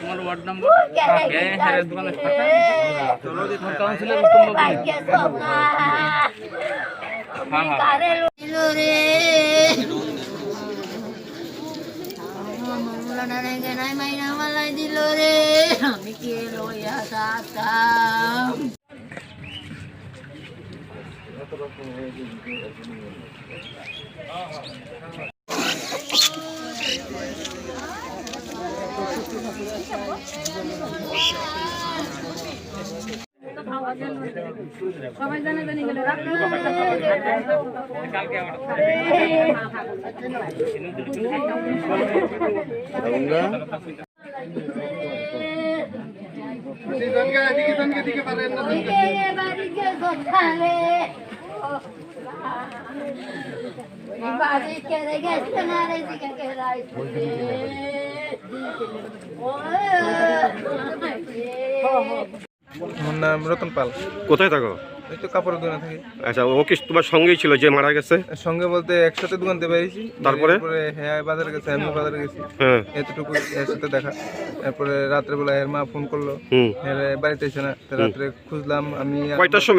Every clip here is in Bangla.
তোমার ওয়ার্ড নাম্বার হ্যাঁ দোকানে চলো দি কাউন্সিলর তোমরা দিল রে আমি কে লইয়া থাকতাম সবাই জানে জানি গেল কালকে দিকে পারেন না বাড়িতে কোথায় বাড়ি কে রে গেছে না রে দিকে কে রাইছে আমার নাম রতন পাল। কোথায় থাকো? এই তো কাপড়ের দোকানে থাকি। আচ্ছা, ও কি তোমার সঙ্গেই ছিল যে মারা গেছে? সঙ্গে বলতে একসাথে দোকান থেকে বেরিয়েছি, তারপরে হ্যাঁ বাজারে গেছে, আমি বাজারে গেছি, হ্যাঁ এতটুকু এর সাথে দেখা। তারপরে রাত্রেবেলা এর মা ফোন করলো, এর বাড়িতে এসে না, রাত্রে খুঁজলাম আমি।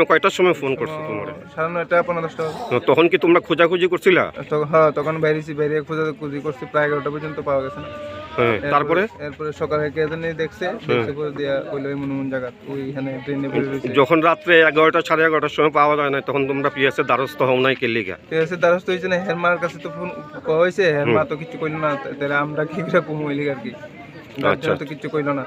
কয়টার সময় ফোন করছো তোমার? 9:30 10:30 তখন কি তোমরা খোঁজাখুঁজি করছিলা? হ্যাঁ তখন বেরিয়েছি, বেরিয়ে খোঁজাখুঁজি করছি, প্রায় 11টা পর্যন্ত পাওয়া গেছে না। তারপরে এরপরে সকালে কে জানি দেখছে পরে দিয়া কইলো এমন জায়গা ওইখানে ট্রেনে পড়ে রয়েছে। যখন রাত্রে 11টা 11:30টার সময় পাওয়া যায় না, তখন তোমরা পিএসএ দ্বারস্থ হও নাই কে লিগা? পিএসএ দ্বারস্থ হয়েছে না, হের মার কাছে তো ফোন হয়েছে, হের মা তো কিছু কইলো না, তাহলে আমরা কি করে কমইলি আর কি, আচ্ছা তো কিছু কইলো না।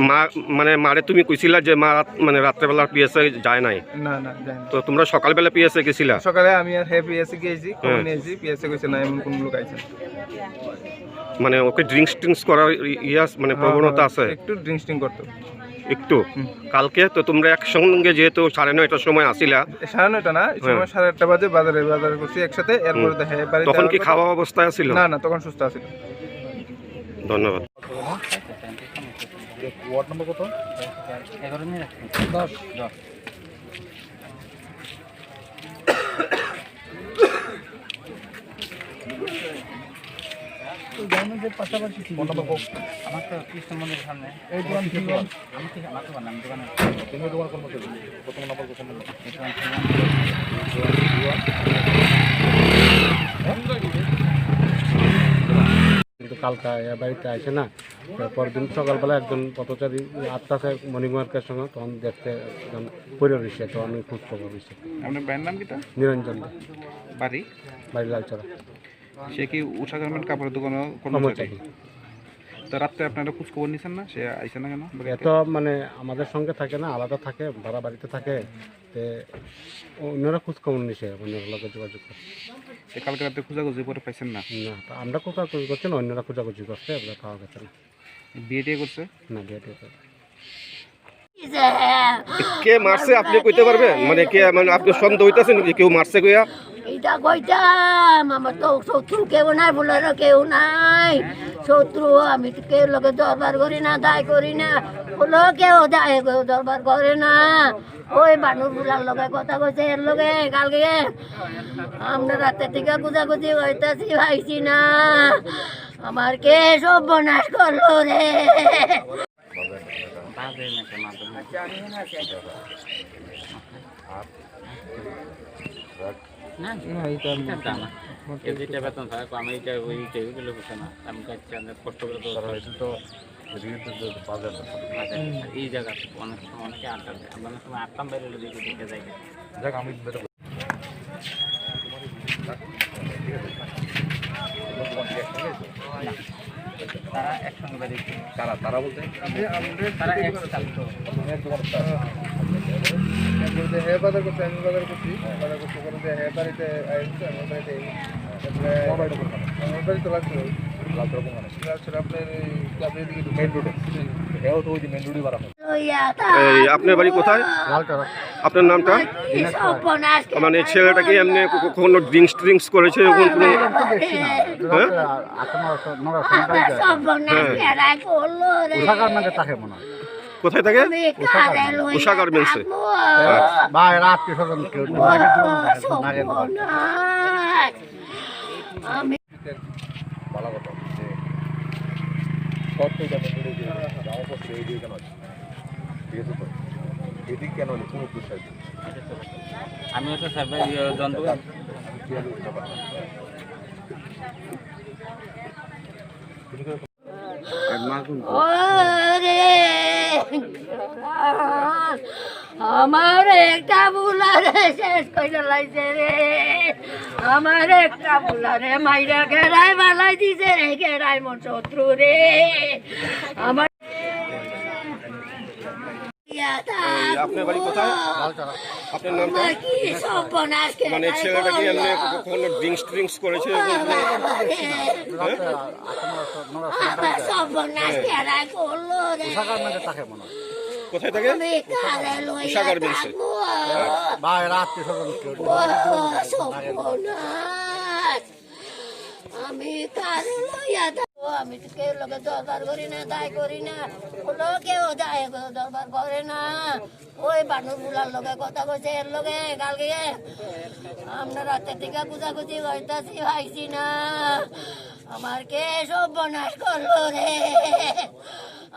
মা মানে মারে তুমি কইছিলা যে মা মানে রাত্রেবেলা পিএসএ যায় নাই? না না যায় না। তো তোমরা সকালবেলা পিএসএ গেছিলা? সকালে আমি আর হ্যাঁ পিএসএ গিয়েছি, খবর নিয়েছি, পিএসএ কইছে না এমন কোন লোক আইছে। মানে ওকে ড্রিঙ্কস করার ইয়াস মানে প্রবণতা আছে? একটু ড্রিঙ্কস করতো একটু। কালকে তো তোমরা একসঙ্গে যেহেতু 9:30টার সময় আসিলা? 9:30 না, সময় 8:30 বাজে বাজারে করছি একসাথে। এরপরে দেখে বাড়িতে। তখন কি খাওয়া অবস্থায় ছিল? না না, তখন সুস্থ আছিল। ধন্যবাদ। ওয়ার্ড নাম্বার কত? 11 নিয়ে রাখছি 10 পাশাপাশি আমার তো কৃষ্ণ মন্দিরের সামনে এই দোকান থেকে আমি ঠিক আমার দোকান আমি দোকানে তুমি দোকান কোন মধ্যে প্রথম নাম্বার কোন নাম্বার কিন্তু কালকা বাড়িতে আসে না, পরের দিন সকালবেলা একজন পথচারী আত্মাছে মর্নিং ওয়ার্কের সঙ্গে, তখন দেখতে একজন পরে রয়েছে, তখন আমি খোঁজ খবর রয়েছে। আপনার ভাইয়ের নাম কিটা? নিরঞ্জন বাড়ি লালচরা। সে কি উষা গার্মেন্ট কাপড়ের দোকানে কর্মচারী? তো রাত্রে আপনারা খোঁজ খবর নিছেন না? সে আইসে না কেন? এত মানে আমাদের সঙ্গে থাকে না, আলাদা থাকে, ভাড়া বাড়িতে থাকে, তো অন্যরা খোঁজ খবর নিছে, অন্যরা লোকে যোগাযোগ করছে। কালকে রাত্রে খোঁজাখুঁজি করে পাইছেন না? না, আমরা খোঁজাখুঁজি করছি না, অন্যরা খোঁজাখুঁজি করছে, আমরা পাওয়া গেছে না। বিয়ে টিয়ে করছে না? বিয়ে টিয়ে করছে। কে মারছে আপনি কইতে পারবেন? মানে কে, মানে আপনি সন্দেহ হইতাছেন যে কেউ মারছে কইয়া? এটা কইতাম আমার তো শত্রু কেউ নাই, বলার কেউ নাই। শত্রু আমি কেউ লোকে দরবার করি না, দায় করি না, বলো কেউ দায় দরবার করে না। ওই মানুষ গুলার লগে কথা কইছে, এর লগে কালকে আমরা রাতে থেকে খুঁজাখুঁজি হইতাছি, পাইছি না। আমার কে সব বনাশ করলো রে। এই জায়গা অনেক সময় অনেকে আড্ডা দেয়, আমরা অনেক সময় আটটাম বাইরে দেখে যাই। যাক আমি তারা একসঙ্গে বেরিয়েছে। তারা বলতে তারা হ্যাঁ বাজার করছে, আমি বাজার করছি, বাজার করতে করে হ্যাঁ বাড়িতে আসছে, আমার বাড়িতে আমার বাড়িতে লাগছিল আপনার ক্লাবের দিকে মেন রোডে। আপনার বাড়ি কোথায়? আপনার নামটা? মানে ছেলেটা কি এমনি কখনো ড্রিঙ্কস করেছে? কোথায় থাকে? উষা গার্মেন্টসে। শর্ত এটা মেনে নিয়ে যাওয়া করছে এই কেন আছে ঠিক আছে তো এদিক কেন হলে কোন উদ্দেশ্য আছে আমি একটা সার্ভে যন্ত্র ওরে আমার একটা বুলারে শেষ করে লাইছে রে আমার একটা বুলারে মাইরা গেড়াই বালাই দিছে রে গেড়াই মন শত্রু রে আমার আপনার বাড়ি কোথায়? আপনার নামটা? কি সর্বনাশ মানে ছেলেটা কি এমনি কখনো ড্রিঙ্কস করেছে? আমার সর্বনাশ গেড়াই করলো রে কোথায় থাকে? আমি কারে লইয়া উষা গার্মেন্টসে। ভাই রাত্রে সর্বনাশ আমি কারে লইয়া যাবো আমি তো কেউ লোকে দরবার করি না দায় করি না কোনো কেউ দায় দরবার করে না ওই বানুর বুলার লোকে কথা কইছে এর লোকে কালকে আমরা রাতের দিকে কুচাকুচি করতেছি পাইছি না আমার কে সর্বনাশ করলো রে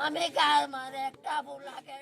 আমি কার মার একটা বুলাকে